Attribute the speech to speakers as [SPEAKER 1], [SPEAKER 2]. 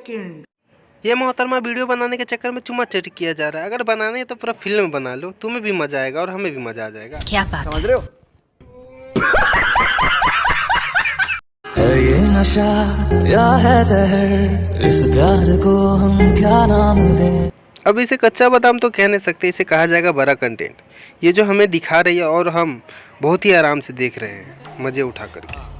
[SPEAKER 1] Second.
[SPEAKER 2] ये मोहतरमा video बनाने के चक्कर में चुम्मा चटी किया जा रहा है। अगर बनाने है तो पूरा फिल्म बना लो, तुम्हें भी मजा आएगा और हमें भी मजा आ जाएगा।
[SPEAKER 3] क्या बात
[SPEAKER 1] समझ रहे हो?
[SPEAKER 4] है ये नशा या है जहर, इस प्यार को हम क्या नाम दें।
[SPEAKER 2] अब इसे कच्चा बादाम तो कह नहीं सकते, इसे कहा जाएगा बड़ा कंटेंट। ये जो हमें दिखा रही है और हम बहुत ही आराम से देख रहे हैं, मजे उठा करके।